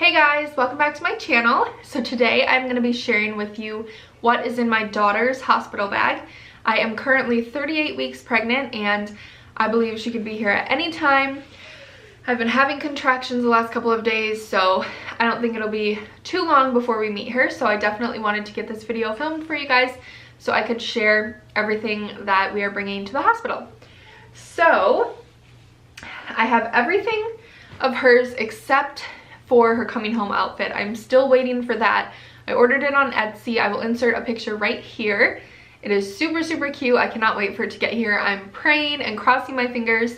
Hey guys, welcome back to my channel. So today I'm going to be sharing with you what is in my daughter's hospital bag. I am currently 38 weeks pregnant and I believe she could be here at any time. I've been having contractions the last couple of days, so I don't think it'll be too long before we meet her. So I definitely wanted to get this video filmed for you guys so I could share everything that we are bringing to the hospital. So I have everything of hers except for her coming home outfit. I'm still waiting for that. I ordered it on Etsy. I will insert a picture right here. It is super cute. I cannot wait for it to get here. I'm praying and crossing my fingers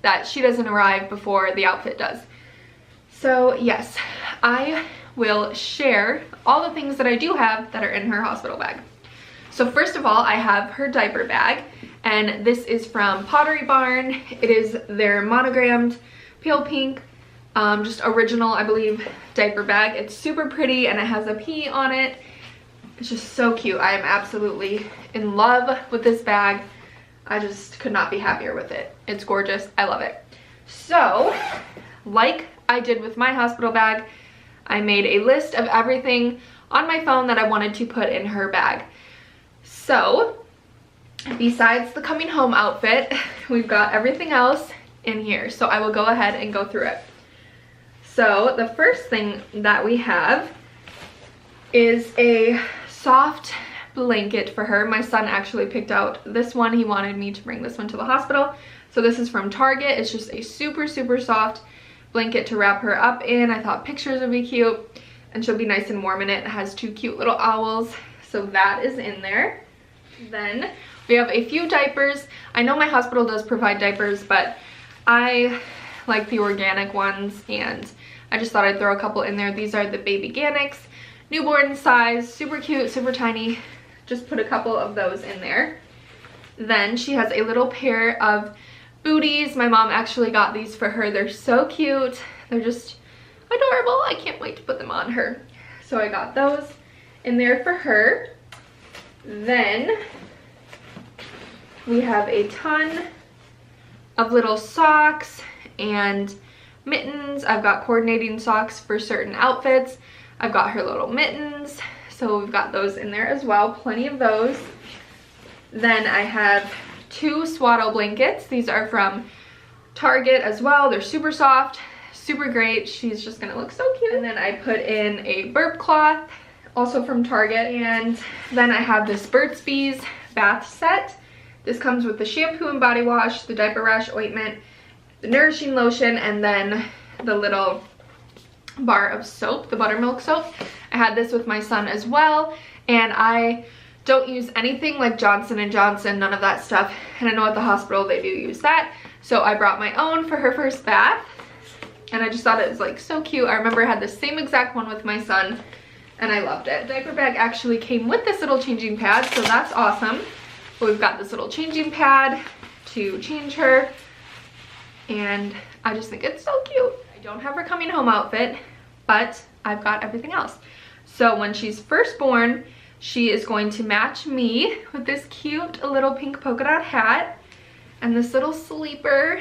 that she doesn't arrive before the outfit does. So yes, I will share all the things that I do have that are in her hospital bag. So first of all, I have her diaper bag, and this is from Pottery Barn. It is their monogrammed pale pink, just original, I believe, diaper bag. It's super pretty and it has a P on it. It's just so cute. I am absolutely in love with this bag. I just could not be happier with it. It's gorgeous. I love it. So, like I did with my hospital bag, I made a list of everything on my phone that I wanted to put in her bag. So, besides the coming home outfit, we've got everything else in here. So I will go ahead and go through it. So the first thing that we have is a soft blanket for her. My son actually picked out this one. He wanted me to bring this one to the hospital. So this is from Target. It's just a super soft blanket to wrap her up in. I thought pictures would be cute and she'll be nice and warm in it. It has two cute little owls. So that is in there. Then we have a few diapers. I know my hospital does provide diapers, but I like the organic ones and I just thought I'd throw a couple in there. These are the Baby Ganics, newborn size, super cute, super tiny. Just put a couple of those in there. Then she has a little pair of booties. My mom actually got these for her. They're so cute. They're just adorable. I can't wait to put them on her. So I got those in there for her. Then we have a ton of little socks and mittens. I've got coordinating socks for certain outfits. I've got her little mittens, so we've got those in there as well, plenty of those. Then I have two swaddle blankets. These are from Target as well. They're super soft, super great. She's just gonna look so cute. And then I put in a burp cloth, also from Target. And then I have this Burt's Bees bath set. This comes with the shampoo and body wash, the diaper rash ointment, the nourishing lotion, and then the little bar of soap, the buttermilk soap. I had this with my son as well, and I don't use anything like Johnson & Johnson, none of that stuff. And I know at the hospital they do use that. So I brought my own for her first bath, and I just thought it was like so cute. I remember I had the same exact one with my son, and I loved it. The diaper bag actually came with this little changing pad, so that's awesome. But we've got this little changing pad to change her, and I just think it's so cute. I don't have her coming home outfit, but I've got everything else. So when she's first born, she is going to match me with this cute little pink polka dot hat and this little sleeper.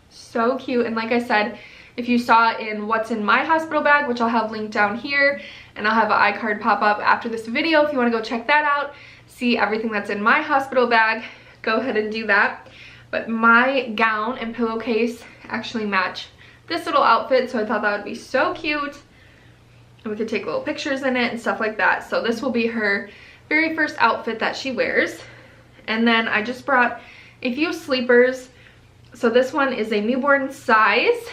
So cute. And like I said, if you saw in what's in my hospital bag, which I'll have linked down here, and I'll have an iCard pop up after this video if you want to go check that out, see everything that's in my hospital bag, go ahead and do that. But my gown and pillowcase actually match this little outfit, so I thought that would be so cute. And we could take little pictures in it and stuff like that. So this will be her very first outfit that she wears. And then I just brought a few sleepers. So this one is a newborn size,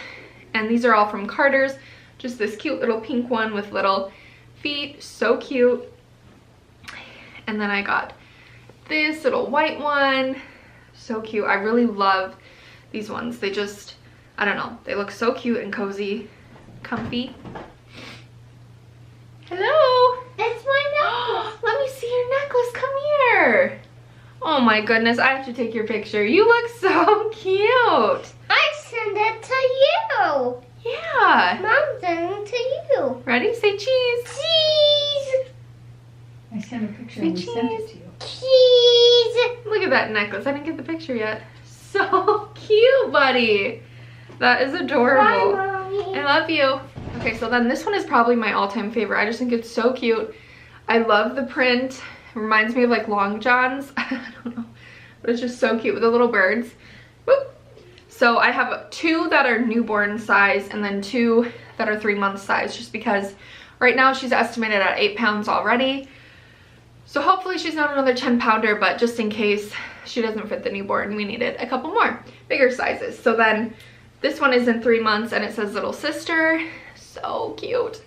and these are all from Carter's. Just this cute little pink one with little feet, so cute. And then I got this little white one, so cute. I really love these ones. They just, I don't know, they look so cute and cozy, comfy. Hello. It's my necklace. Let me see your necklace. Come here. Oh my goodness, I have to take your picture. You look so cute. I sent it to you. Yeah. Mom sent it to you. Ready? Say cheese. Cheese. I sent a picture Say and we sent it cheese. to you. Cheese. Look at that necklace. I didn't get the picture yet. So cute, buddy. That is adorable. Bye, Mommy. I love you. Okay, so then this one is probably my all-time favorite. I just think it's so cute. I love the print. It reminds me of like Long Johns. I don't know, but it's just so cute with the little birds. Whoop. So I have 2 that are newborn size and then 2 that are 3 months size, just because right now she's estimated at 8 pounds already. So hopefully she's not another 10 pounder, but just in case she doesn't fit the newborn, we needed a couple more bigger sizes. So then this one is in 3 months and it says little sister. So cute.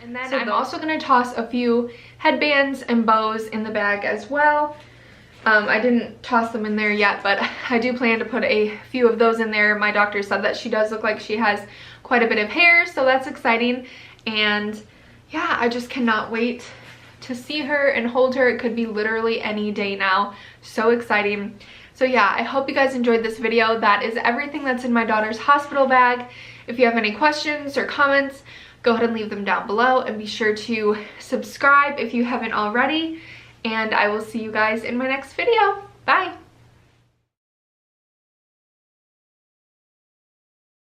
And then I'm also going to toss a few headbands and bows in the bag as well. I didn't toss them in there yet, but I do plan to put a few of those in there. My doctor said that she does look like she has quite a bit of hair, so that's exciting. And yeah, I just cannot wait to see her and hold her. It could be literally any day now. So exciting. So yeah, I hope you guys enjoyed this video. That is everything that's in my daughter's hospital bag. If you have any questions or comments, go ahead and leave them down below, and be sure to subscribe if you haven't already. And I will see you guys in my next video. Bye.